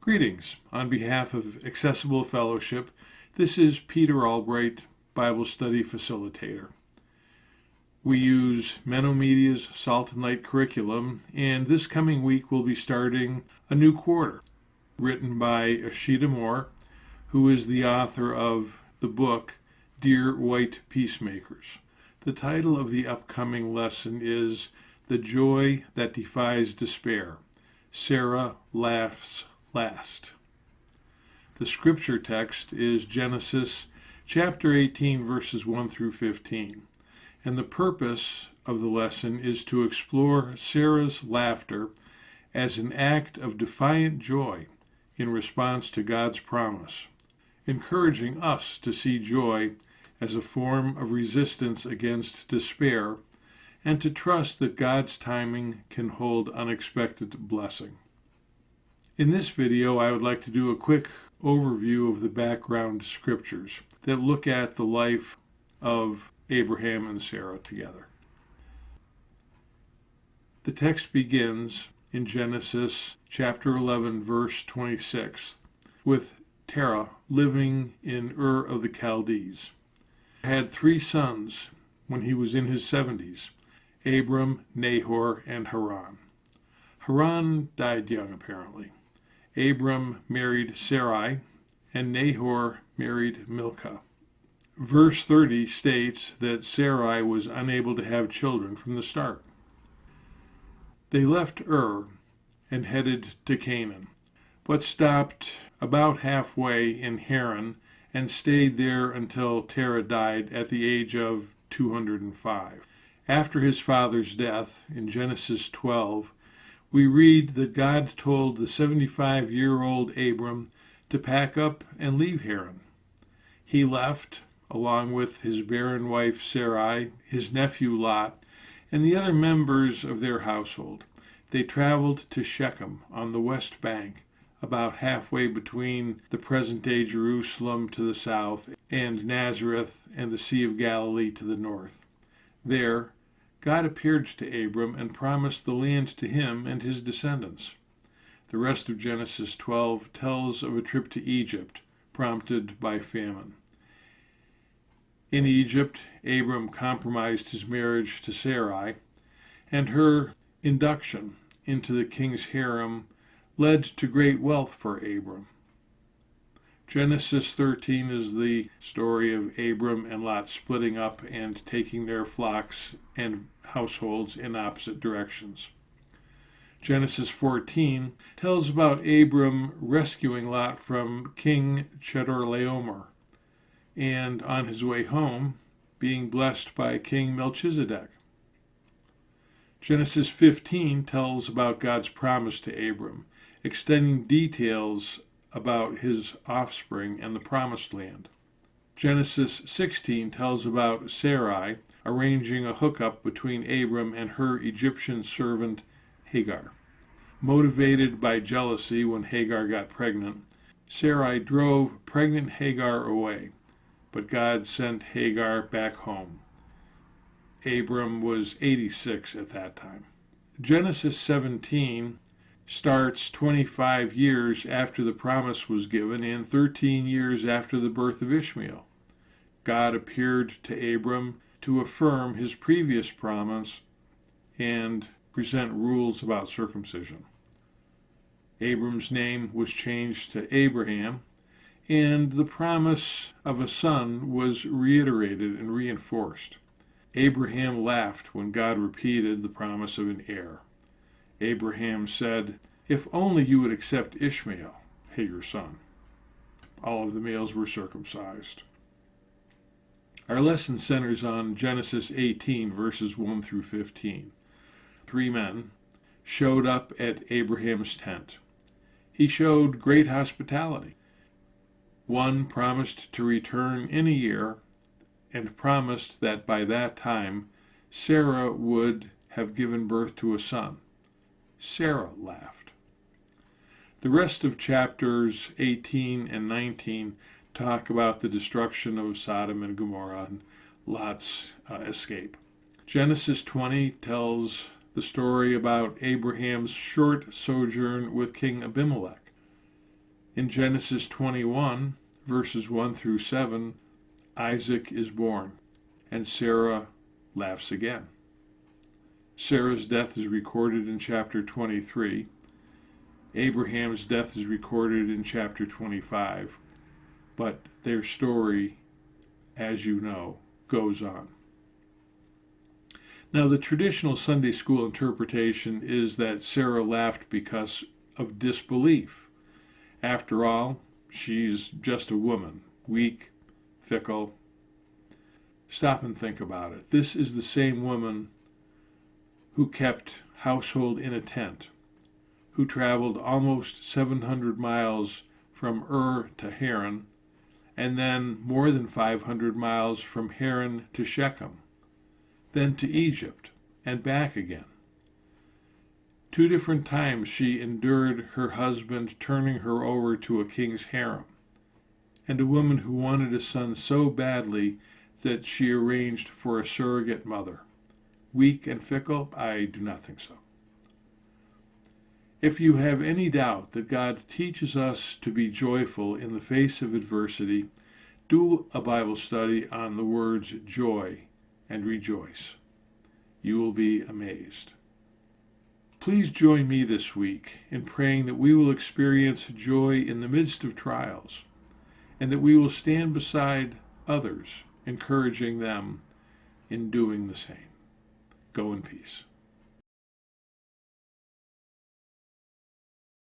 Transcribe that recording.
Greetings. On behalf of Accessible Fellowship, this is Peter Albright, Bible Study Facilitator. We use MennoMedia's Salt and Light curriculum, and this coming week we'll be starting a new quarter, written by Ashita Moore, who is the author of the book, Dear White Peacemakers. The title of the upcoming lesson is The Joy That Defies Despair. Sarah Laughs Last. The scripture text is Genesis chapter 18, verses 1 through 15. And the purpose of the lesson is to explore Sarah's laughter as an act of defiant joy in response to God's promise, encouraging us to see joy as a form of resistance against despair and to trust that God's timing can hold unexpected blessing. In this video, I would like to do a quick overview of the background scriptures that look at the life of Abraham and Sarah together. The text begins in Genesis chapter 11, verse 26, with Terah living in Ur of the Chaldees. He had 3 sons when he was in his 70s, Abram, Nahor, and Haran. Haran died young, apparently. Abram married Sarai, and Nahor married Milcah. Verse 30 states that Sarai was unable to have children from the start. They left Ur and headed to Canaan, but stopped about halfway in Haran and stayed there until Terah died at the age of 205. After his father's death, in Genesis 12, we read that God told the 75-year-old Abram to pack up and leave Haran. He left, along with his barren wife Sarai, his nephew Lot, and the other members of their household. They traveled to Shechem on the west bank, about halfway between the present-day Jerusalem to the south and Nazareth and the Sea of Galilee to the north. There, God appeared to Abram and promised the land to him and his descendants. The rest of Genesis 12 tells of a trip to Egypt, prompted by famine. In Egypt, Abram compromised his marriage to Sarai, and her induction into the king's harem led to great wealth for Abram. Genesis 13 is the story of Abram and Lot splitting up and taking their flocks and households in opposite directions. Genesis 14 tells about Abram rescuing Lot from King Chedorlaomer, and on his way home, being blessed by King Melchizedek. Genesis 15 tells about God's promise to Abram, extending details about his offspring and the promised land. Genesis 16 tells about Sarai arranging a hookup between Abram and her Egyptian servant Hagar. Motivated by jealousy when Hagar got pregnant, Sarai drove pregnant Hagar away, but God sent Hagar back home. Abram was 86 at that time. Genesis 17 starts 25 years after the promise was given and 13 years after the birth of Ishmael. God appeared to Abram to affirm his previous promise and present rules about circumcision. Abram's name was changed to Abraham, and the promise of a son was reiterated and reinforced. Abraham laughed when God repeated the promise of an heir. Abraham said, "If only you would accept Ishmael, Hagar's son." All of the males were circumcised. Our lesson centers on Genesis 18, verses 1 through 15. 3 men showed up at Abraham's tent. He showed great hospitality. One promised to return in a year and promised that by that time Sarah would have given birth to a son. Sarah laughed. The rest of chapters 18 and 19 talk about the destruction of Sodom and Gomorrah and Lot's escape. Genesis 20 tells the story about Abraham's short sojourn with King Abimelech. In Genesis 21, verses 1 through 7, Isaac is born, and Sarah laughs again. Sarah's death is recorded in chapter 23. Abraham's death is recorded in chapter 25. But their story, as you know, goes on. Now, the traditional Sunday school interpretation is that Sarah laughed because of disbelief. After all, she's just a woman, weak, fickle. Stop and think about it. This is the same woman who kept household in a tent, who traveled almost 700 miles from Ur to Haran, and then more than 500 miles from Haran to Shechem, then to Egypt, and back again. 2 different times she endured her husband turning her over to a king's harem, and a woman who wanted a son so badly that she arranged for a surrogate mother. Weak and fickle? I do not think so. If you have any doubt that God teaches us to be joyful in the face of adversity, do a Bible study on the words joy and rejoice. You will be amazed. Please join me this week in praying that we will experience joy in the midst of trials, and that we will stand beside others, encouraging them in doing the same. Go in peace.